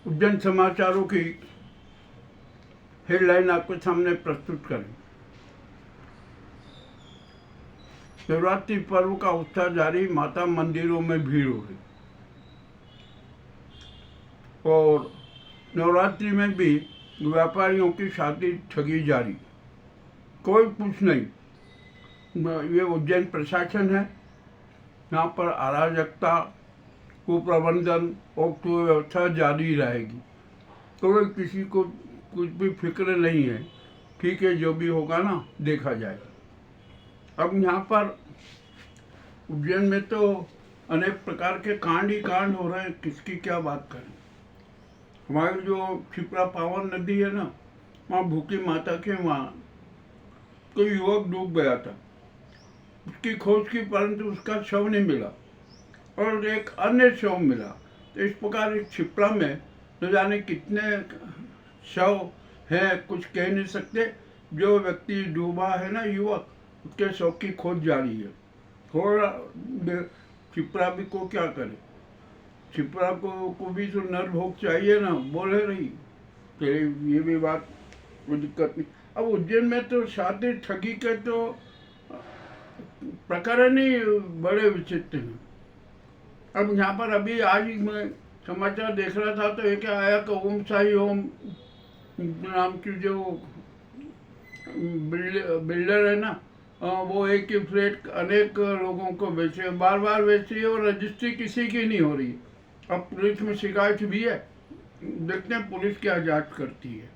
उज्जैन समाचारों की हेडलाइन आपके सामने प्रस्तुत करें। शिवरात्रि पर्व का उत्साह जारी, माता मंदिरों में भीड़ हो रही और नवरात्रि में भी व्यापारियों की शादी ठगी जारी। कोई कुछ नहीं, ये उज्जैन प्रशासन है, यहाँ पर अराजकता, कुप्रबंधन और कुव्यवस्था जारी रहेगी। कोई किसी को कुछ भी फिक्र नहीं है। ठीक है, जो भी होगा ना देखा जाएगा। अब यहाँ पर उज्जैन में तो अनेक प्रकार के कांड ही कांड हो रहे हैं, किसकी क्या बात करें। हमारी जो क्षिप्रा पावन नदी है ना, वहाँ भूखी माता के वहाँ कोई युवक डूब गया था। उसकी खोज की परंतु उसका शव नहीं मिला और एक अन्य शव मिला। तो इस प्रकार एक क्षिप्रा में न जाने कितने शव हैं, कुछ कह नहीं सकते। जो व्यक्ति डूबा है ना युवक, उसके शव की खोज जारी है। थोड़ा क्षिप्रा भी को क्या करे, क्षिप्रा को भी तो नरभोग चाहिए ना, बोले रही। चलिए, ये भी बात कोई दिक्कत नहीं। अब उज्जैन में तो शादी ठगी के तो प्रकरण ही बड़े विचित्र हैं। अब यहाँ पर अभी आज ही मैं समाचार देख रहा था तो एक आया कि ओम साई ओम नाम की जो बिल्डर है ना, वो एक ही फ्लैट अनेक लोगों को बेचे, बार बार बेच रही है और रजिस्ट्री किसी की नहीं हो रही। अब पुलिस में शिकायत भी है, देखते हैं पुलिस क्या जांच करती है।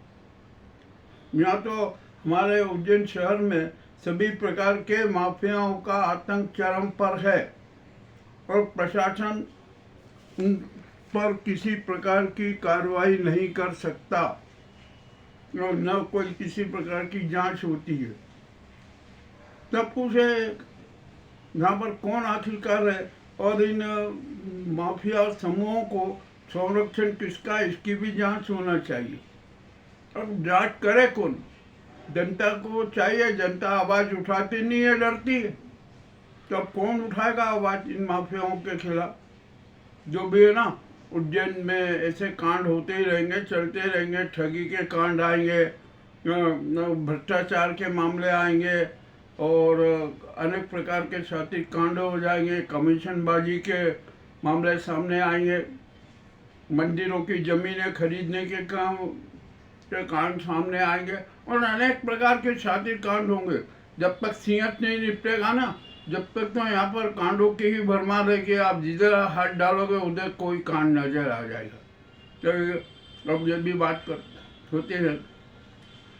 यहाँ तो हमारे उज्जैन शहर में सभी प्रकार के माफियाओं का आतंक चरम पर है और प्रशासन उन पर किसी प्रकार की कार्रवाई नहीं कर सकता और न कोई किसी प्रकार की जांच होती है। सब कुछ है, यहाँ पर कौन आखिरकार है और इन माफिया समूहों को संरक्षण किसका, इसकी भी जांच होना चाहिए। अब जांच करे कौन? जनता को चाहिए, जनता आवाज उठाती नहीं है, डरती है। तो अब कौन उठाएगा आवाज इन माफियाओं के खिलाफ? जो भी है ना, उज्जैन में ऐसे कांड होते ही रहेंगे, चलते रहेंगे। ठगी के कांड आएंगे, भ्रष्टाचार के मामले आएंगे और अनेक प्रकार के साथिक कांड हो जाएंगे, कमीशनबाजी के मामले सामने आएंगे, मंदिरों की जमीनें खरीदने के काम के कांड सामने आएंगे और अनेक प्रकार के शातिर कांड होंगे। जब तक सिंहत नहीं निपटेगा ना, जब तक तो यहाँ पर कांडों की ही भरमार है कि आप जिधर हाथ डालोगे उधर कोई कांड नजर आ जाएगा। तो अब ये भी बात कर होती है।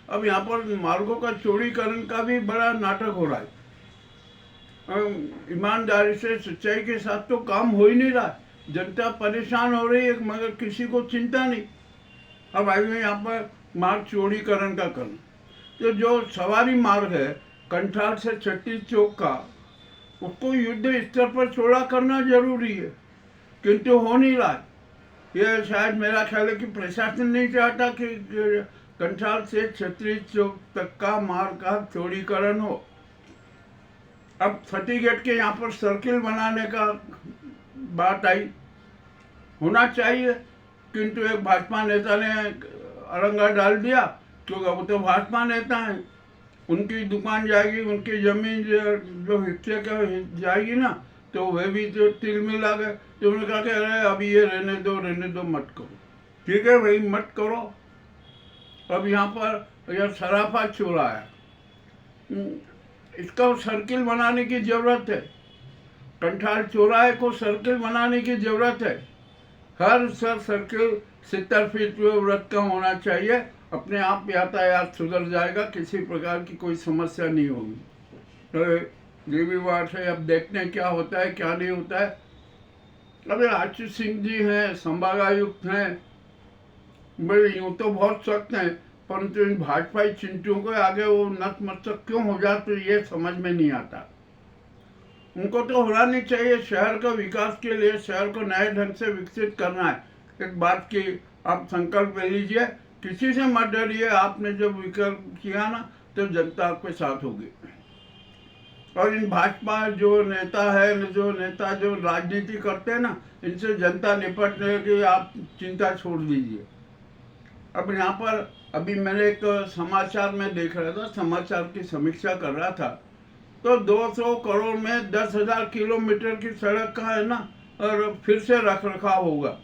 अब यहाँ पर मार्गों का चौड़ीकरण का भी बड़ा नाटक हो रहा है। ईमानदारी से, सच्चाई के साथ तो काम हो ही नहीं रहा। जनता परेशान हो रही है मगर किसी को चिंता नहीं। अब आइए यहाँ पर मार्ग चौड़ीकरण का करना, तो जो सवारी मार्ग है कंठाल से छत्तीस चौक का, उसको युद्ध स्तर पर चौड़ा करना जरूरी है, किंतु हो नहीं रहा। ये शायद मेरा ख्याल है कि प्रशासन नहीं चाहता कि कंठाल से छत्तीस चौक तक का मार्ग का चौड़ीकरण हो। अब फटी गेट के यहाँ पर सर्किल बनाने का बात आई, होना चाहिए, किंतु एक भाजपा नेता ने अड़ंगा डाल दिया, क्योंकि वो तो भाजपा नेता हैं, उनकी दुकान जाएगी, उनकी जमीन जो हिस्से का जाएगी ना, तो वे भी तो तिल मिला गए। तो उन्होंने कहा कि अरे अभी ये रहने दो, मत करो। ठीक है भाई, मत करो। अब यहाँ पर यह सराफा चौड़ा है, इसका सर्किल बनाने की जरूरत है। कंठाल चौराहे को सर्किल बनाने की जरूरत है। हर सर्किल 70 फीट वृत्त का होना चाहिए। अपने आप यातायात सुधर जाएगा, किसी प्रकार की कोई समस्या नहीं होगी। तो ये भी बात है। अब देखते हैं क्या होता है क्या नहीं होता है। अभी आशीष सिंह जी हैं, संभागायुक्त हैं, बड़े यूँ तो बहुत सख्त हैं, परंतु इन भाजपाई चिंटुओं को आगे वो नतमस्तक क्यों हो जाते ये समझ में नहीं आता। उनको तो होना नहीं चाहिए। शहर का विकास के लिए शहर को नए ढंग से विकसित करना है। एक बात की आप संकल्प ले लीजिए, किसी से मत डरिए। आपने जब विकल्प किया ना तो जनता आपके साथ होगी। और इन भाजपा जो नेता जो राजनीति करते हैं ना, इनसे जनता निपटने की आप चिंता छोड़ दीजिए। अब यहाँ पर अभी मैंने एक समाचार में देख रहा था, समाचार की समीक्षा कर रहा था, तो 200 करोड़ में 10,000 किलोमीटर की सड़क का है ना, और फिर से रख रखाव होगा।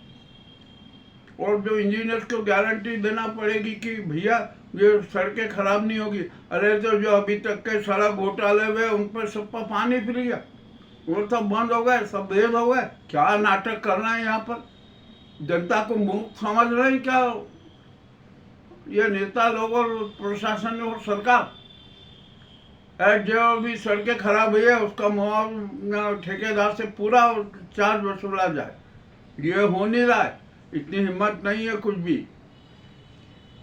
और जो इंजीनियर्स को गारंटी देना पड़ेगी कि भैया ये सड़कें खराब नहीं होगी। अरे तो जो अभी तक के सड़क घोटाले हुए उन पर सब पर पानी फिर गया, वो सब बंद हो गए, सब बेद हो गए। क्या नाटक करना है यहाँ पर? जनता को मूर्ख समझ रहे हैं क्या ये नेता लोग और प्रशासन और सरकार? जो भी सड़कें खराब हुई है उसका मुआवजा ठेकेदार से पूरा चार्ज वसूला जाए। ये हो नहीं रहा है, इतनी हिम्मत नहीं है कुछ भी।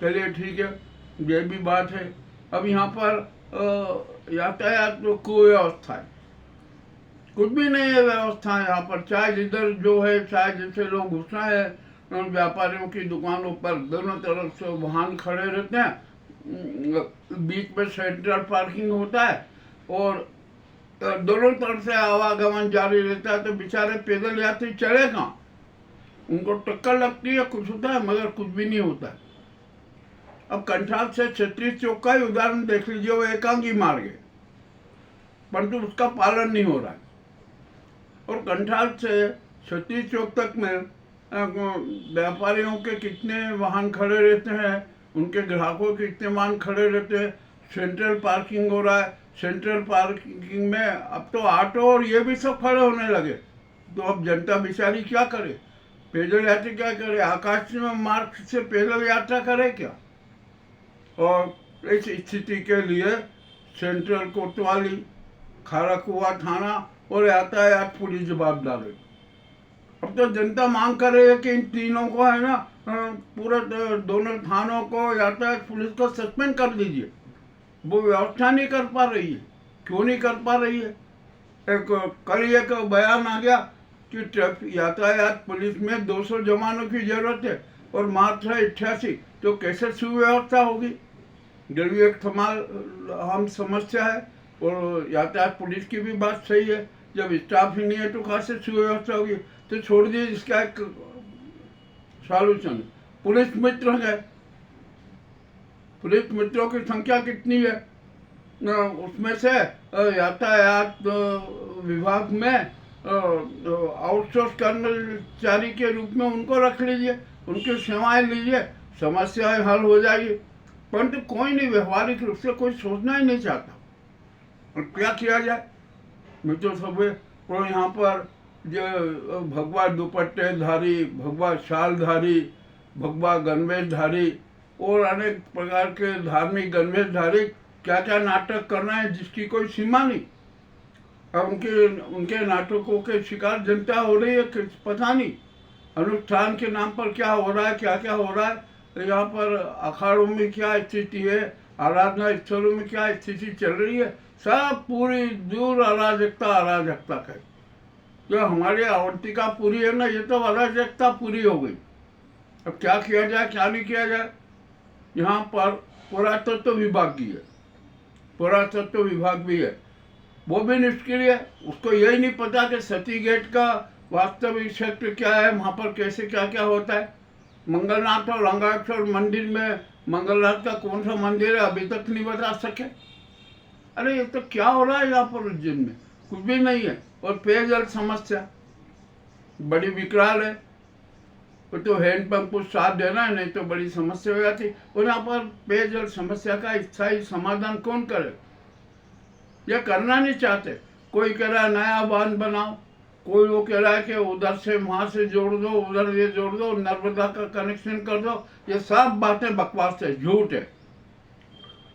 चलिए ठीक है, ये भी बात है। अब यहाँ पर यातायात तो कुव्यवस्था है, कुछ भी नहीं है व्यवस्था यहाँ पर। चाहे जिधर जो है, चाहे जैसे लोग घुसना है, उन व्यापारियों की दुकानों पर दोनों तरफ से वाहन खड़े रहते हैं, बीच में सेंट्रल पार्किंग होता है और दोनों तरफ से आवागमन जारी रहता है। तो बेचारे पैदल यात्री चले कहाँ? उनको टक्कर लगती है, कुछ होता है, मगर कुछ भी नहीं होता है। अब कंठाल से छत्तीस चौक का ही उदाहरण देख लीजिए, वो एकांगी मार्ग है, परंतु उसका पालन नहीं हो रहा है। और कंठाल से छत्तीस चौक तक में व्यापारियों के कितने वाहन खड़े रहते हैं, उनके ग्राहकों के कितने वाहन खड़े रहते हैं। सेंट्रल पार्किंग हो रहा है, सेंट्रल पार्किंग में अब तो ऑटो और ये भी सब खड़े होने लगे। तो अब जनता बेचारी क्या करे? पैदल यात्रा क्या करे? आकाश में मार्ग से पैदल यात्रा करे क्या? और इस स्थिति के लिए सेंट्रल कोतवाली, खाराकुआ थाना और यातायात पुलिस जवाबदार है। अब तो जनता मांग कर रही है कि इन तीनों को है ना, पूरे दोनों थानों को, यातायात पुलिस को सस्पेंड कर दीजिए। वो व्यवस्था नहीं कर पा रही है। क्यों नहीं कर पा रही है? कल एक बयान आ गया कि यातायात पुलिस में 200 जवानों की जरूरत है और मात्र 88, तो कैसे सुव्यवस्था होगी? जब भी एक हम समस्या है, और यातायात पुलिस की भी बात सही है, जब स्टाफ ही नहीं है तो कहाँ से सुव्यवस्था होगी? तो छोड़ दीजिए, इसका एक सॉल्यूशन पुलिस मित्र है। पुलिस मित्रों की संख्या कितनी है? उसमें से यातायात विभाग में आउटसोर्स कर्मचारी के रूप में उनको रख लीजिए, उनकी सेवाएं लीजिए, समस्याएं हल हो जाएगी। परंतु कोई नहीं, व्यवहारिक रूप से कोई सोचना ही नहीं चाहता। और क्या किया जाए? मित्रों सब और यहाँ पर जो भगवा दुपट्टेधारी, भगवा शालधारी, भगवा गणवेशधारी और अनेक प्रकार के धार्मिक गणवेशधारी क्या क्या नाटक करना है जिसकी कोई सीमा नहीं। अब उनके नाटकों के शिकार जनता हो रही है, पता नहीं अनुष्ठान के नाम पर क्या हो रहा है, क्या क्या हो रहा है। यहाँ पर अखाड़ों में क्या स्थिति है, आराधना स्थलों में क्या स्थिति चल रही है, सब पूरी दूर अराजकता का। जो हमारी अवंतिका पूरी है ना, ये तो अराजकता पूरी हो गई। अब क्या किया जाए, क्या नहीं किया जाए? यहाँ पर पुरातत्व विभाग की है, पुरातत्व विभाग भी है, वो भी निष्क्रिय है। उसको यही नहीं पता कि सती गेट का वास्तविक क्षेत्र क्या है, वहाँ पर कैसे क्या क्या होता है। मंगलनाथ और रंगाक्षर मंदिर में मंगलनाथ का कौन सा मंदिर है अभी तक नहीं बता सके। अरे ये तो क्या हो रहा है यहाँ पर उज्जैन में? कुछ भी नहीं है। और पेयजल समस्या बड़ी विकराल है। तो हैंडपंप को साथ देना है, नहीं तो बड़ी समस्या हो जाती। और यहाँ पर पेयजल समस्या का स्थायी समाधान कौन करे? यह करना नहीं चाहते। कोई कह रहा है नया बांध बनाओ, कोई वो कह रहा है कि उधर से वहाँ से जोड़ दो, उधर ये जोड़ दो, नर्मदा का कनेक्शन कर दो। ये सब बातें बकवास है, झूठ है।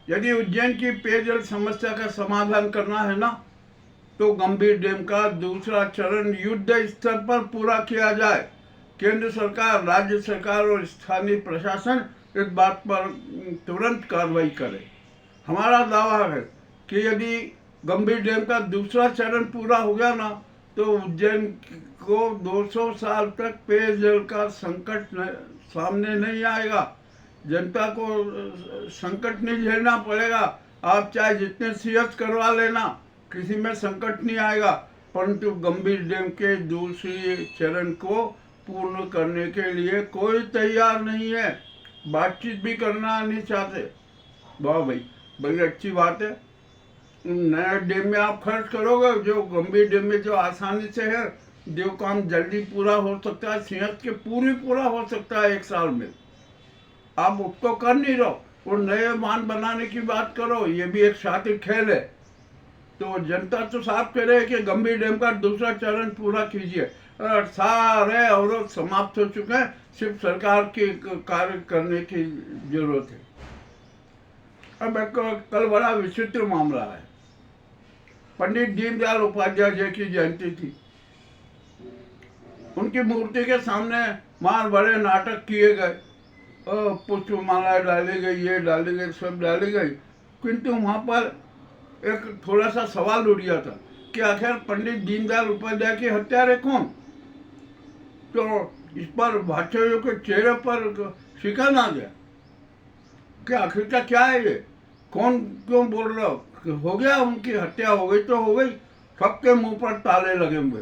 यदि उज्जैन की पेयजल समस्या का समाधान करना है ना, तो गंभीर डैम का दूसरा चरण युद्ध स्तर पर पूरा किया जाए। केंद्र सरकार, राज्य सरकार और स्थानीय प्रशासन इस बात पर तुरंत कार्रवाई करे। हमारा दावा है कि यदि गंभीर डैम का दूसरा चरण पूरा हो गया ना, तो उज्जैन को 200 साल तक पेयजल का संकट सामने नहीं आएगा। जनता को संकट नहीं झेलना पड़ेगा। आप चाहे जितने सीएच करवा लेना, किसी में संकट नहीं आएगा, परंतु गंभीर डैम के दूसरी चरण को पूर्ण करने के लिए कोई तैयार नहीं है, बातचीत भी करना नहीं चाहते। वाह भाई, बड़ी अच्छी बात है। नए डैम में आप खर्च करोगे, जो गंभीर डैम में जो आसानी से है, जो काम जल्दी पूरा हो सकता है, सेहत के पूरा हो सकता है 1 साल में, आप उसको कर नहीं रहो और नए बांध बनाने की बात करो, ये भी एक शातिर खेल है। तो जनता तो साफ कह रहे हैं कि गंभीर डैम का दूसरा चरण पूरा कीजिए, और सारे अवरोध समाप्त हो चुके हैं, सिर्फ सरकार के कार्य करने की जरूरत है। अब एक कल बड़ा विचित्र मामला है। पंडित दीनदयाल उपाध्याय जी की जयंती थी, उनकी मूर्ति के सामने मार बड़े नाटक किए गए, पुष्पमाला डाली गई, ये डाली गई, सब डाली गई, किंतु वहाँ पर एक थोड़ा सा सवाल उठ गया था कि आखिर पंडित दीनदयाल उपाध्याय के हत्यारे कौन। तो इस पर भाषाइयों के चेहरे पर शिकन आ गया कि आखिर का क्या है ये, कौन क्यों बोल रहा हो गया, उनकी हत्या हो गई तो हो गई, सबके मुंह पर ताले लगे हुए,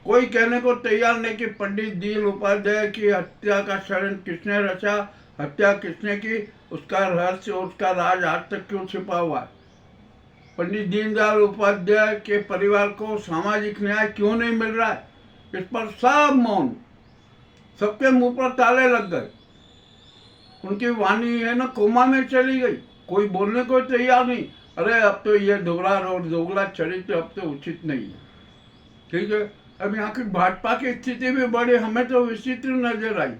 कोई कहने को तैयार नहीं कि पंडित दीन उपाध्याय की हत्या का षड्यंत्र किसने रचा, हत्या किसने की, उसका रहस्य और उसका राज आज तक क्यों छिपा हुआ है। पंडित दीनदयाल उपाध्याय के परिवार को सामाजिक न्याय क्यों नहीं मिल रहा है, इस पर सब मौन, सबके मुंह पर ताले लग गए। उनकी वाणी है ना कोमा में चली गई, कोई बोलने को तैयार नहीं। अरे अब तो ये दोगला चरित्र अब तो उचित नहीं है, ठीक है। अब यहाँ की भाजपा की स्थिति भी बड़ी हमें तो विचित्र नजर आई।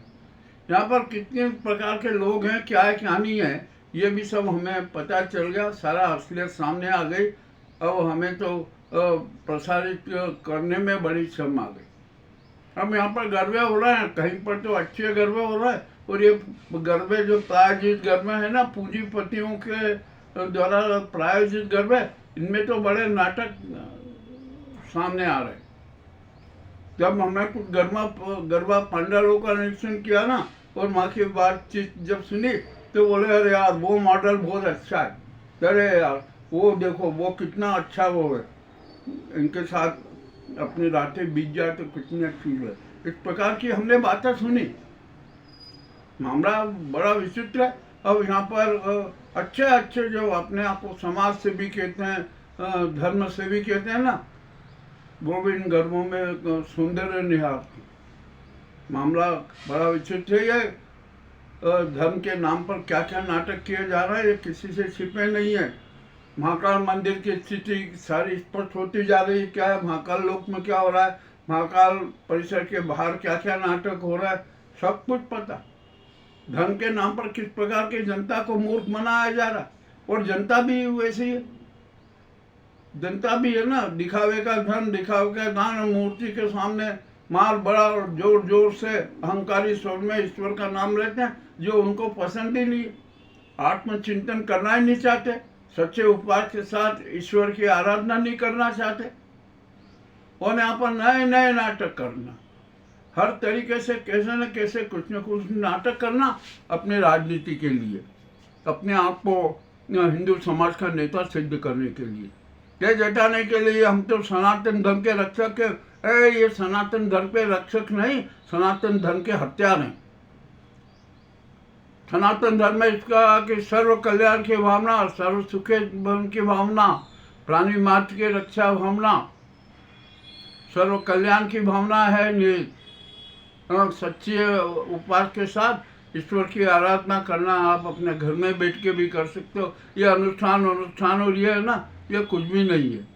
यहाँ पर कितने प्रकार के लोग हैं, क्या है क्या नहीं है, ये भी सब हमें पता चल गया, सारा असलियत सामने आ गई। अब हमें तो प्रसारित करने में बड़ी श्रम आ गई। अब यहाँ पर गरबे हो रहे हैं, कहीं पर तो अच्छे गरबे हो रहे हैं, और ये गरबे जो प्रायोजित गरबे है ना, पूंजीपतियों के द्वारा प्रायोजित गरबे, इनमें तो बड़े नाटक सामने आ रहे हैं। जब हमने कुछ गरबा पंडालों का निरीक्षण किया ना, और माँ की बातचीत जब सुनी, तो बोले अरे यार वो मॉडल बहुत अच्छा है, अरे यार वो देखो वो कितना अच्छा वो है, इनके साथ अपनी रातें बीत जाए तो कितनी अच्छी है। इस प्रकार की हमने बातें सुनी, मामला बड़ा विचित्र है। अब यहाँ पर अच्छे जो अपने आप को समाज सेवी कहते हैं, धर्म सेवी कहते हैं ना, वो भी इन गरबों में सौंदर्य निहारते। मामला बड़ा विचित्र है। ये धर्म के नाम पर क्या क्या नाटक किए जा रहे हैं, ये किसी से छिपे नहीं है। महाकाल मंदिर की स्थिति सारी स्पष्ट होती जा रही है, क्या है महाकाल लोक में क्या हो रहा है, महाकाल परिसर के बाहर क्या क्या नाटक हो रहा है, सब कुछ पता। धर्म के नाम पर किस प्रकार की जनता को मूर्ख बनाया जा रहा है, और जनता भी वैसी है, जनता भी है ना, दिखावे का धन, दिखावे का दान, मूर्ति के सामने मार बड़ा और जोर जोर से अहंकारी स्वर में ईश्वर का नाम लेते हैं, जो उनको पसंद ही नहीं, आत्मचिंतन करना ही नहीं चाहते, सच्चे उपवास के साथ ईश्वर की आराधना नहीं करना चाहते, और यहाँ पर नए नए नाटक करना, हर तरीके से कैसे न कैसे कुछ न कुछ नाटक करना अपने राजनीति के लिए, अपने आप को हिंदू समाज का नेता सिद्ध करने के लिए, ये जताने के लिए हम तो सनातन धर्म के रक्षक है। ये सनातन धर्म के रक्षक नहीं, सनातन धर्म के हत्यारे हैं। सनातन धर्म में इसका कि सर्व कल्याण की भावना, सर्व सुखे की भावना, प्राणी मात्र की रक्षा भावना, सर्व कल्याण की भावना है। सच्चे उपवास के साथ ईश्वर की आराधना करना आप अपने घर में बैठ के भी कर सकते हो। ये अनुष्ठान और ये है ना, ये कुछ भी नहीं है।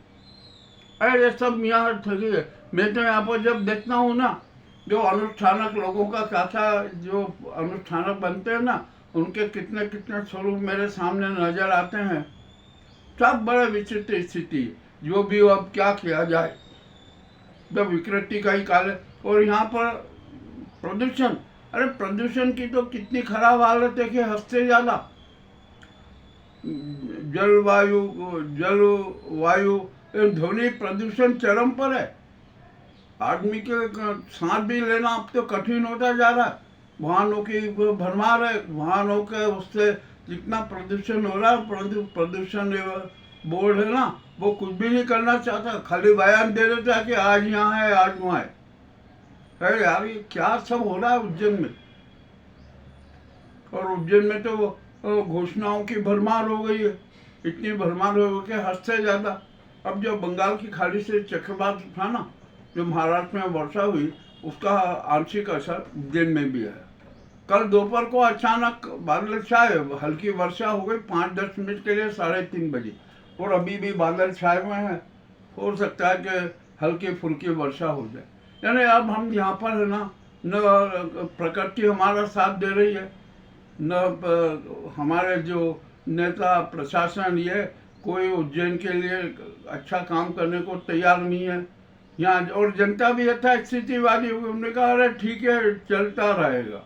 अरे ये सब यहाँ ठगी है। मैं तो यहाँ पर जब देखता हूँ ना, जो अनुष्ठानक लोगों का क्या जो अनुष्ठानक बनते हैं ना, उनके कितने कितने स्वरूप मेरे सामने नजर आते हैं। सब बड़े विचित्र स्थिति, जो भी अब क्या किया जाए, जब विकृति का ही काल है। और यहाँ पर प्रदूषण, अरे प्रदूषण की तो कितनी खराब हालत है कि हद से ज़्यादा। जलवायु ध्वनि प्रदूषण चरम पर है। आदमी के सांस भी लेना अब तो कठिन होता जा रहा है। वाहनों की भरमार है, वाहनों के उससे जितना प्रदूषण हो रहा है, प्रदूषण बोर्ड है ना, वो कुछ भी नहीं करना चाहता, खाली बयान दे देता है कि आज यहाँ है आज वहाँ है। अरे यार ये क्या सब हो रहा है उज्जैन में। और उज्जैन में तो घोषणाओं की भरमार हो गई है, इतनी भरमार हो गई कि हद से ज़्यादा। अब जो बंगाल की खाड़ी से चक्रवात था ना, जो महाराष्ट्र में वर्षा हुई, उसका आंशिक असर उज्जैन में भी है। कल दोपहर को अचानक बादल छाए, हल्की वर्षा हो गई 5-10 मिनट के लिए 3:30 बजे, और अभी भी बादल छाए हुए हैं। हो सकता है कि हल्की फुल्की वर्षा हो जाए। यानी अब हम यहाँ पर है ना, न प्रकृति हमारा साथ दे रही है, न हमारे जो नेता प्रशासन ये कोई उज्जैन के लिए अच्छा काम करने को तैयार नहीं है यहाँ। और जनता भी यथास्थितिवादी होगी, उन्होंने कहा अरे ठीक है चलता रहेगा।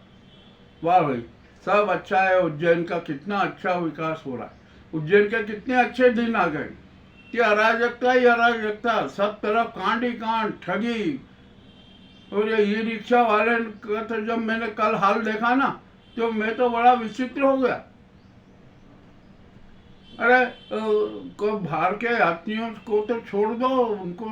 वाह भाई, सब अच्छा है, उज्जैन का कितना अच्छा विकास हो रहा है, उज्जैन के कितने अच्छे दिन आ गए। कि अराजकता ही अराजकता, सब तरफ कांड ही कांड, ठगी। और ये ई रिक्शा वाले का तो जब मैंने कल हाल देखा ना, तो मैं तो बड़ा विचित्र हो गया। अरे को बाहर के यात्रियों को तो छोड़ दो, उनको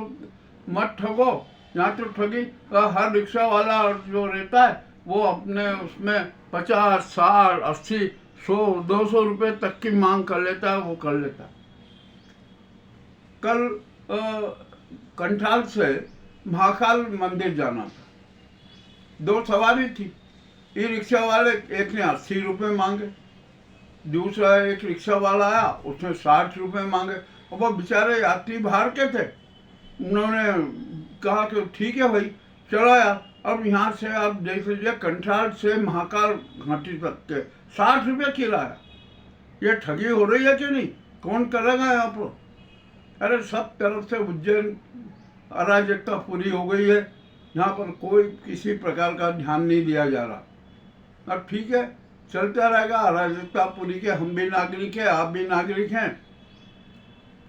मत ठगो। यहाँ तो ठगी, हर रिक्शा वाला जो रहता है वो अपने उसमें 50, 60, 80, 100, 200 रुपये तक की मांग कर लेता है, वो कर लेता है। कल कंठाल से महाकाल मंदिर जाना था, 2 सवारी थी। ई रिक्शा वाले एक ने 80 रुपये मांगे, दूसरा एक रिक्शा वाला आया, उसने 60 रुपये मांगे। और वो बेचारे यात्री बाहर के थे, उन्होंने कहा कि ठीक है भाई चलो यार। अब यहाँ से आप देख लीजिए, कंठाल से महाकाल घाटी तक के 60 रुपये किराया। ये ठगी हो रही है कि नहीं? कौन करेगा यहाँ पर? अरे सब तरफ से उज्जैन अराजकता पूरी हो गई है, यहाँ पर कोई किसी प्रकार का ध्यान नहीं दिया जा रहा। अब ठीक है चलता रहेगा, अराजकता पूरी के हम भी नागरिक हैं, आप भी नागरिक हैं।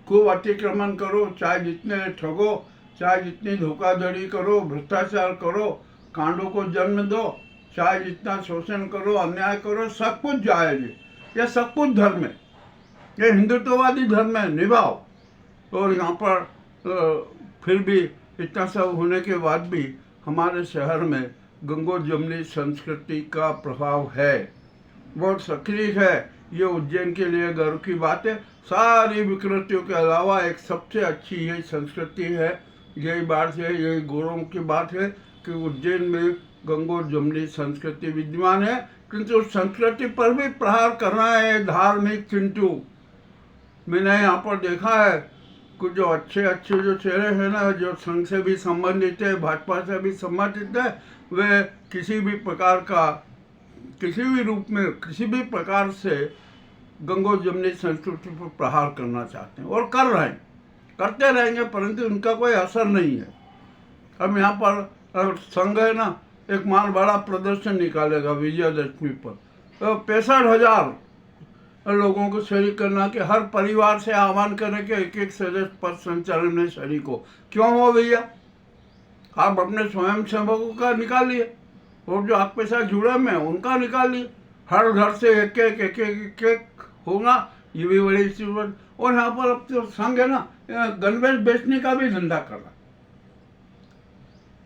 खूब अतिक्रमण करो, चाहे जितने ठगो, चाहे जितनी धोखाधड़ी करो, भ्रष्टाचार करो, कांडों को जन्म दो, चाहे जितना शोषण करो, अन्याय करो, सब कुछ जायज है। यह सब कुछ धर्म है, ये हिंदुत्ववादी धर्म है, निभाओ। और यहाँ पर फिर भी इतना सब होने के बाद भी हमारे शहर में गंगो जमुनी संस्कृति का प्रभाव है, बहुत सक्रिय है। ये उज्जैन के लिए गर्व की बात है। सारी विकृतियों के अलावा एक सबसे अच्छी यही संस्कृति है। यही बात है, यही गौरव की बात है कि उज्जैन में गंगो जमुनी संस्कृति विद्यमान है। किंतु उस संस्कृति पर भी प्रहार करना है धार्मिक चिंटू। मैंने यहाँ पर देखा है कुछ जो अच्छे अच्छे जो चेहरे हैं ना, जो संघ से भी संबंधित है, भाजपा से भी संबंधित है, वे किसी भी प्रकार का, किसी भी रूप में, किसी भी प्रकार से गंगो जमुनी संस्कृति पर प्रहार करना चाहते हैं और कर रहे हैं, करते रहेंगे, परंतु उनका कोई असर नहीं है। अब यहाँ पर संघ है ना, एक माल बड़ा प्रदर्शन निकालेगा विजयदशमी पर, तो 65,000 लोगों को शरीक करना, कि हर परिवार से आह्वान करें कि एक सदस्य पद संचालन में शरीक हो। क्यों हो भैया? आप अपने स्वयं सेवकों का निकालिए, और जो आपके साथ जुड़े में उनका निकालिए। हर घर से एक एक होगा, ये भी बड़ी जरूरत। और यहाँ पर अब तो संघ है ना, गणवेश बेचने का भी धंधा कर रहा।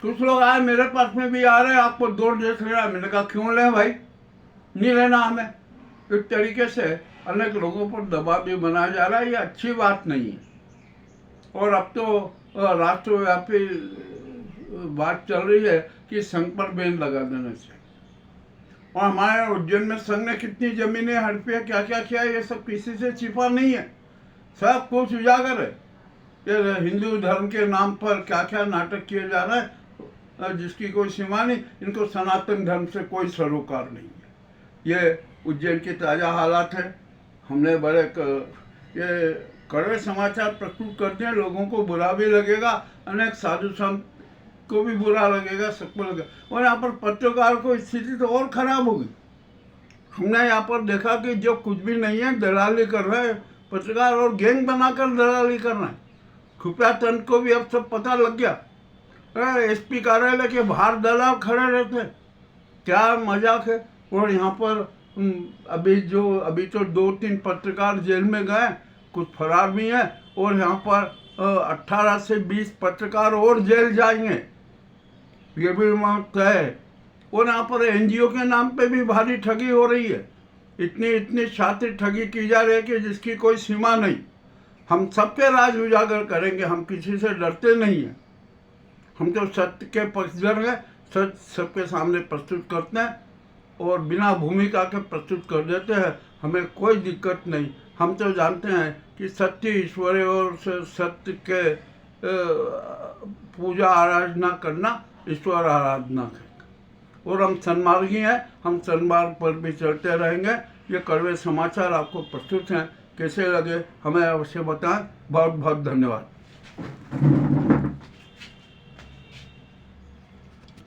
कुछ लोग आए मेरे पास में भी आ रहे हैं, आपको 2 ड्रेस लेना है। मैंने कहा क्यों लें भाई, नहीं लेना हमें। इस तरीके से अनेक लोगों पर दबाव भी बनाया जा रहा है, ये अच्छी बात नहीं है। और अब तो राष्ट्रव्यापी बात चल रही है कि संघ पर बैन लगा देने से। और हमारे उज्जैन में संघ ने कितनी जमीनें हड़पी है, क्या क्या किया, ये सब किसी से छिपा नहीं है, सब कुछ उजागर है। ये हिंदू धर्म के नाम पर क्या क्या नाटक किए जा रहे हैं, जिसकी कोई सीमा नहीं। इनको सनातन धर्म से कोई सरोकार नहीं है। ये उज्जैन की ताज़ा हालात है। हमने बड़े ये कड़वे समाचार प्रस्तुत करते हैं, लोगों को बुरा भी लगेगा, अनेक साधु संत को भी बुरा लगेगा, सबको लगेगा। और यहाँ पर पत्रकार को स्थिति तो और खराब होगी। हमने यहाँ पर देखा कि जो कुछ भी नहीं है दलाली कर रहे हैं पत्रकार, और गैंग बनाकर दलाली कर रहे हैं। खुफिया तंत्र को भी अब सब पता लग गया। एसपी कार्यालय के बाहर दलाल खड़े रहते, क्या मजाक है। और यहाँ पर अभी तो 2-3 पत्रकार जेल में गए, कुछ फरार भी हैं और यहाँ पर 18 से 20 पत्रकार और जेल जाएंगे, ये भी तय है। और यहाँ पर एनजीओ के नाम पे भी भारी ठगी हो रही है, इतनी शातिर ठगी की जा रही है कि जिसकी कोई सीमा नहीं। हम सबके राज उजागर करेंगे, हम किसी से डरते नहीं हैं, हम तो सत्य के पक्षधर हैं, सच सबके सामने प्रस्तुत करते हैं और बिना भूमिका के प्रस्तुत कर देते हैं, हमें कोई दिक्कत नहीं। हम तो जानते हैं कि सत्य ईश्वर है और सत्य के पूजा आराधना करना ईश्वर आराधना है। और हम सन्मार्गी हैं, हम सन्मार्ग पर भी चलते रहेंगे। ये कड़वे समाचार आपको प्रस्तुत हैं, कैसे लगे हमें अवश्य बताएं। बहुत बहुत धन्यवाद।